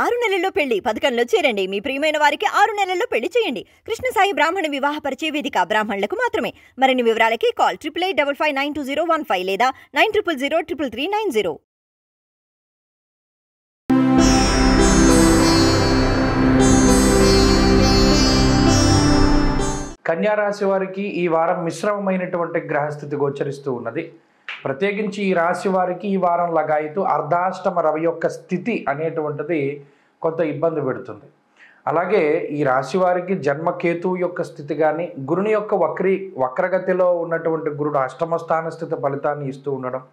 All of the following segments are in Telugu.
6 నెలల్లో పెళ్లి పథకంలో చేరండి. మీ ప్రియమైన వారికి 6 నెలల్లో పెళ్లి చేయండి. కృష్ణ సాయి బ్రాహ్మణ వివాహ పరిచయ వేదిక బ్రాహ్మణులకు మాత్రమే. మరిన్ని వివరాలకి కాల్ 8855592015 లేదా 9000333390. కన్యా రాశి వారికి ఈ వారం మిశ్రమమైనటువంటి గ్రహస్థితి గోచరిస్తూ ఉన్నది. ప్రత్యేకించి ఈ రాశి వారికి ఈ వారం లగాయితూ అర్ధాష్టమ రవి యొక్క స్థితి అనేటువంటిది కొంత ఇబ్బంది పెడుతుంది. అలాగే ఈ రాశి వారికి జన్మకేతువు యొక్క స్థితి కానీ గురుని యొక్క వక్రగతిలో ఉన్నటువంటి గురుడు అష్టమ స్థాన స్థితి ఫలితాన్ని ఇస్తూ ఉండడం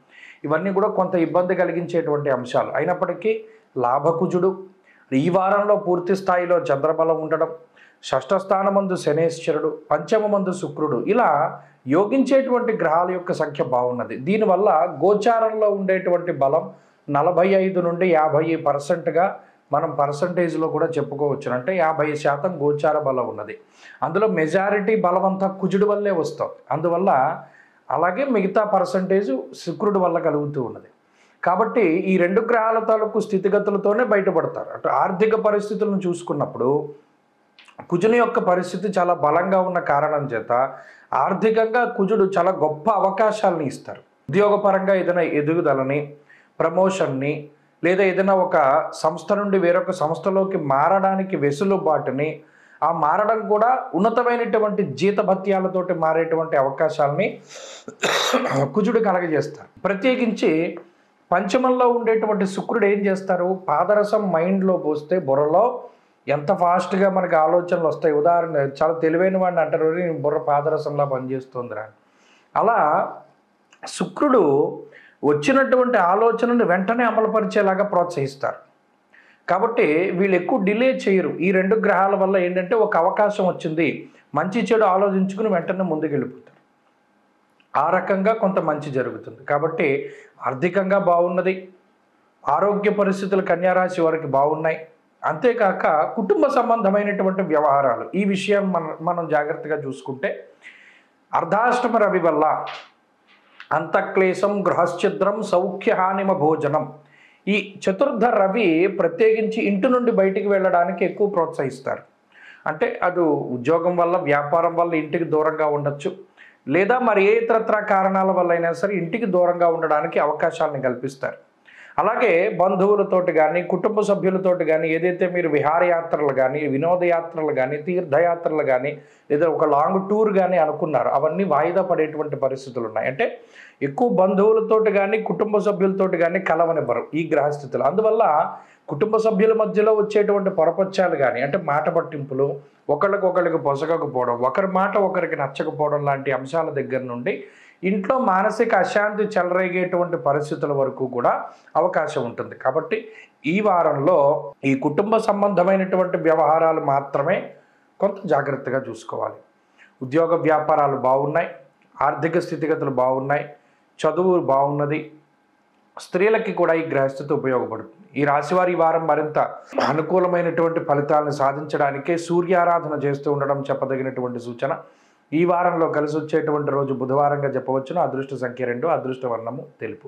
ఇవన్నీ కూడా కొంత ఇబ్బంది కలిగించేటువంటి అంశాలు. అయినప్పటికీ లాభకుజుడు ఈ వారంలో పూర్తి స్థాయిలో చంద్రబలం ఉండడం, షష్ఠస్థానమందు శనేశ్వరుడు, పంచమమందు శుక్రుడు, ఇలా యోగించేటువంటి గ్రహాల యొక్క సంఖ్య బాగున్నది. దీనివల్ల గోచారంలో ఉండేటువంటి బలం 45 నుండి 50%గా మనం పర్సంటేజ్లో కూడా చెప్పుకోవచ్చు. అంటే 50% గోచార బలం ఉన్నది. అందులో మెజారిటీ బలం అంతా కుజుడు వల్లే వస్తుంది. అందువల్ల అలాగే మిగతా పర్సంటేజ్ శుక్రుడు వల్ల కలుగుతూ ఉన్నది. కాబట్టి ఈ రెండు గ్రహాల తాలూకు స్థితిగతులతోనే బయటపడతారు. అటు ఆర్థిక పరిస్థితులను చూసుకున్నప్పుడు కుజుని యొక్క పరిస్థితి చాలా బలంగా ఉన్న కారణం చేత ఆర్థికంగా కుజుడు చాలా గొప్ప అవకాశాలను ఇస్తారు. ఉద్యోగపరంగా ఏదైనా ఎదుగుదలని, ప్రమోషన్ని, లేదా ఏదైనా ఒక సంస్థ నుండి వేరొక సంస్థలోకి మారడానికి వెసులుబాటుని, ఆ మారడం కూడా ఉన్నతమైనటువంటి జీతభత్యాలతోటి మారేటువంటి అవకాశాలని కుజుడు కలగజేస్తారు. ప్రత్యేకించి పంచమంలో ఉండేటువంటి శుక్రుడు ఏం చేస్తారు, పాదరసం మైండ్లో పోస్తే బుర్రలో ఎంత ఫాస్ట్గా మనకి ఆలోచనలు వస్తాయి. ఉదాహరణ చాలా తెలివైన వాడిని అంటారు, బుర్ర పాదరసంలా పనిచేస్తుందిరా. అలా శుక్రుడు వచ్చినటువంటి ఆలోచనను వెంటనే అమలుపరిచేలాగా ప్రోత్సహిస్తారు. కాబట్టి వీళ్ళు ఎక్కువ డిలే చేయరు. ఈ రెండు గ్రహాల వల్ల ఏంటంటే ఒక అవకాశం వచ్చింది, మంచి చెడు ఆలోచించుకుని వెంటనే ముందుకెళ్ళిపోతారు. ఆ రకంగా కొంత మంచి జరుగుతుంది. కాబట్టి ఆర్థికంగా బాగున్నది, ఆరోగ్య పరిస్థితులు కన్యారాశి వారికి బాగున్నాయి. అంతేకాక కుటుంబ సంబంధమైనటువంటి వ్యవహారాలు, ఈ విషయం మనం జాగ్రత్తగా చూసుకుంటే అర్ధాష్టమ రవి వల్ల అంతఃక్లేశం గృహశ్చిద్రం సౌఖ్యహానిమ భోజనం, ఈ చతుర్థ రవి ప్రత్యేకించి ఇంటి నుండి బయటికి వెళ్ళడానికి ఎక్కువ ప్రోత్సహిస్తారు. అంటే అది ఉద్యోగం వల్ల, వ్యాపారం వల్ల ఇంటికి దూరంగా ఉండొచ్చు, లేదా మరి ఏ ఇతరత్ర కారణాల వల్ల అయినా సరే ఇంటికి దూరంగా ఉండడానికి అవకాశాలను కల్పిస్తారు. అలాగే బంధువులతోటి కానీ కుటుంబ సభ్యులతోటి కానీ ఏదైతే మీరు విహారయాత్రలు కానీ వినోదయాత్రలు కానీ తీర్థయాత్రలు కానీ లేదా ఒక లాంగ్ టూర్ కానీ అనుకున్నారు, అవన్నీ వాయిదా పడేటువంటి పరిస్థితులు ఉన్నాయి. అంటే ఎక్కువ బంధువులతోటి కానీ కుటుంబ సభ్యులతోటి కానీ కలవనివ్వరు ఈ గ్రహస్థితులు. అందువల్ల కుటుంబ సభ్యుల మధ్యలో వచ్చేటువంటి పొరపచ్చాలు కానీ, అంటే మాట పట్టింపులు, ఒకళ్ళకొకళ్ళకి పొసగకపోవడం, ఒకరి మాట ఒకరికి నచ్చకపోవడం లాంటి అంశాల దగ్గర నుండి ఇంట్లో మానసిక అశాంతి చెలరేగేటువంటి పరిస్థితుల వరకు కూడా అవకాశం ఉంటుంది. కాబట్టి ఈ వారంలో ఈ కుటుంబ సంబంధమైనటువంటి వ్యవహారాలు మాత్రమే కొంత జాగ్రత్తగా చూసుకోవాలి. ఉద్యోగ వ్యాపారాలు బాగున్నాయి, ఆర్థిక స్థితిగతులు బాగున్నాయి, చదువు బాగున్నది. స్త్రీలకి కూడా ఈ గ్రహస్థితి ఉపయోగపడుతుంది. ఈ రాశివారి ఈ వారం మరింత అనుకూలమైనటువంటి ఫలితాలను సాధించడానికే సూర్యారాధన చేస్తూ ఉండడం చెప్పదగినటువంటి సూచన. ఈ వారంలో కలిసి వచ్చేటువంటి రోజు బుధవారంగా చెప్పవచ్చును. అదృష్ట సంఖ్య 2, అదృష్ట వర్ణము తెలుపు.